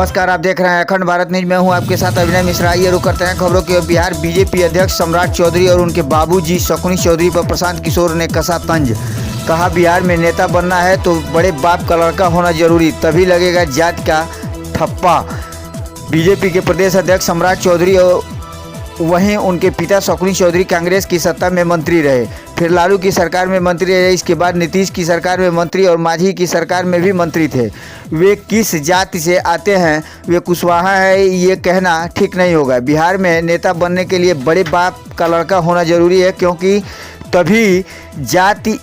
नमस्कार, आप देख रहे हैं अखंड भारत न्यूज। मैं हूं आपके साथ अभिनय मिश्रा। ये रुक करते हैं खबरों के। बिहार बीजेपी अध्यक्ष सम्राट चौधरी और उनके बाबूजी शकुनी चौधरी पर प्रशांत किशोर ने कसा तंज। कहा, बिहार में नेता बनना है तो बड़े बाप का लड़का होना जरूरी, तभी लगेगा जात का ठप्पा। बीजेपी के प्रदेश अध्यक्ष सम्राट चौधरी और वहीं उनके पिता शकुनी चौधरी कांग्रेस की सत्ता में मंत्री रहे, फिर लालू की सरकार में मंत्री रहे, इसके बाद नीतीश की सरकार में मंत्री और मांझी की सरकार में भी मंत्री थे। वे किस जाति से आते हैं, वे कुशवाहा है, ये कहना ठीक नहीं होगा। बिहार में नेता बनने के लिए बड़े बाप का लड़का होना जरूरी है, क्योंकि तभी जाति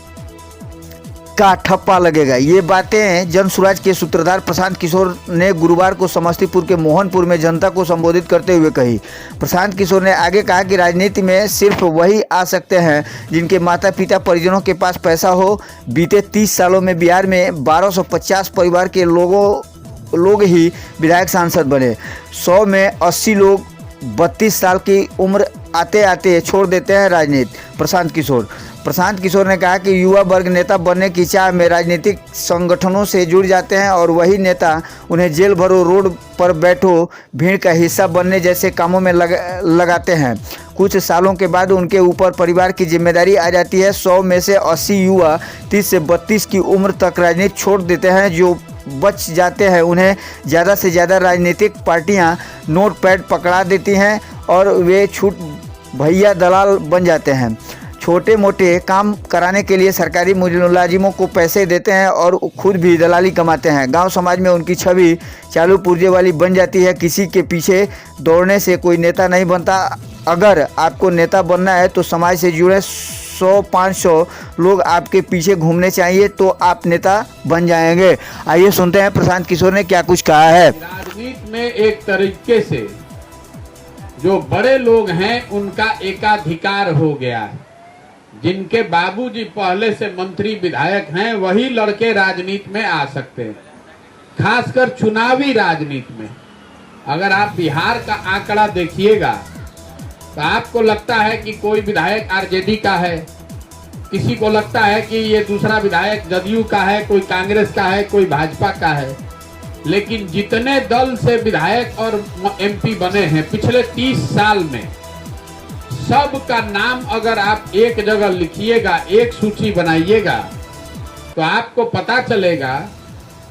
का ठप्पा लगेगा। ये बातें जनसुराज के सूत्रधार प्रशांत किशोर ने गुरुवार को समस्तीपुर के मोहनपुर में जनता को संबोधित करते हुए कही। प्रशांत किशोर ने आगे कहा कि राजनीति में सिर्फ वही आ सकते हैं जिनके माता पिता परिजनों के पास पैसा हो। बीते 30 सालों में बिहार में 1250 परिवार के लोग ही विधायक सांसद बने। 100 में 80 लोग 32 साल की उम्र आते आते छोड़ देते हैं राजनीति। प्रशांत किशोर ने कहा कि युवा वर्ग नेता बनने की चाह में राजनीतिक संगठनों से जुड़ जाते हैं और वही नेता उन्हें जेल भरो, रोड पर बैठो, भीड़ का हिस्सा बनने जैसे कामों में लगाते हैं। कुछ सालों के बाद उनके ऊपर परिवार की जिम्मेदारी आ जाती है। 100 में से 80 युवा 30 से 32 की उम्र तक राजनीति छोड़ देते हैं। जो बच जाते हैं उन्हें ज़्यादा से ज़्यादा राजनीतिक पार्टियां नोट पैड पकड़ा देती हैं और वे छूट भैया दलाल बन जाते हैं। छोटे मोटे काम कराने के लिए सरकारी मुलाजिमों को पैसे देते हैं और खुद भी दलाली कमाते हैं। गांव समाज में उनकी छवि चालू पुर्जे वाली बन जाती है। किसी के पीछे दौड़ने से कोई नेता नहीं बनता। अगर आपको नेता बनना है तो समाज से जुड़े 100-500 लोग आपके पीछे घूमने चाहिए, तो आप नेता बन जाएंगे। आइए सुनते हैं प्रशांत किशोर ने क्या कुछ कहा है। राजनीति में एक तरीके से जो बड़े लोग हैं उनका एकाधिकार हो गया है। जिनके बाबूजी पहले से मंत्री विधायक हैं वही लड़के राजनीति में आ सकते हैं, खासकर चुनावी राजनीति में। अगर आप बिहार का आंकड़ा देखिएगा तो आपको लगता है कि कोई विधायक आरजेडी का है, किसी को लगता है कि ये दूसरा विधायक जदयू का है, कोई कांग्रेस का है, कोई भाजपा का है। लेकिन जितने दल से विधायक और एमपी बने हैं पिछले 30 साल में, सब का नाम अगर आप एक जगह लिखिएगा, एक सूची बनाइएगा, तो आपको पता चलेगा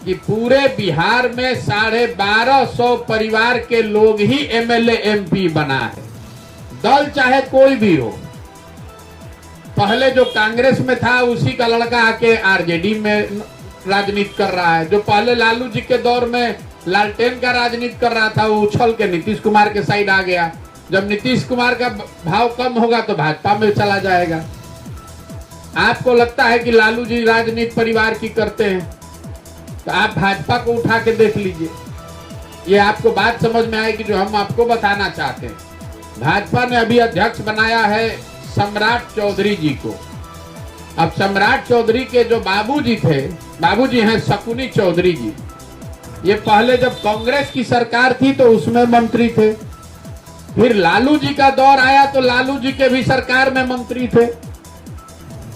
कि पूरे बिहार में 1250 परिवार के लोग ही एमएलए एमपी बना है, दल चाहे कोई भी हो। पहले जो कांग्रेस में था उसी का लड़का आके आरजेडी में राजनीति कर रहा है। जो पहले लालू जी के दौर में लालटेन का राजनीति कर रहा था वो उछल के नीतीश कुमार के साइड आ गया। जब नीतीश कुमार का भाव कम होगा तो भाजपा में चला जाएगा। आपको लगता है कि लालू जी राजनीति परिवार की करते हैं, तो आप भाजपा को उठा के देख लीजिए, ये आपको बात समझ में आएगी जो हम आपको बताना चाहते हैं। भाजपा ने अभी अध्यक्ष बनाया है सम्राट चौधरी जी को। अब सम्राट चौधरी के जो बाबूजी थे, बाबूजी हैं शकुनी चौधरी जी, ये पहले जब कांग्रेस की सरकार थी तो उसमें मंत्री थे। फिर लालू जी का दौर आया तो लालू जी के भी सरकार में मंत्री थे।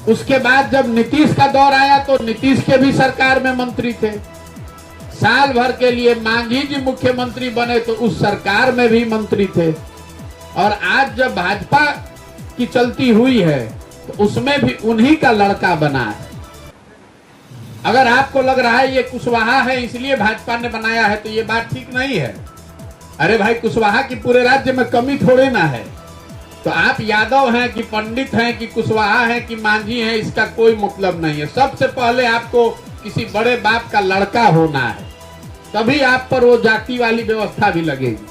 उसके बाद जब नीतीश का दौर आया तो नीतीश के भी सरकार में मंत्री थे। साल भर के लिए मांझी जी मुख्यमंत्री बने तो उस सरकार में भी मंत्री थे। और आज जब भाजपा की चलती हुई है तो उसमें भी उन्हीं का लड़का बना है। अगर आपको लग रहा है ये कुशवाहा है इसलिए भाजपा ने बनाया है, तो ये बात ठीक नहीं है। अरे भाई, कुशवाहा की पूरे राज्य में कमी थोड़े ना है। तो आप यादव हैं कि पंडित हैं कि कुशवाहा हैं कि मांझी हैं, इसका कोई मतलब नहीं है। सबसे पहले आपको किसी बड़े बाप का लड़का होना है, तभी आप पर वो जाति वाली व्यवस्था भी लगेगी।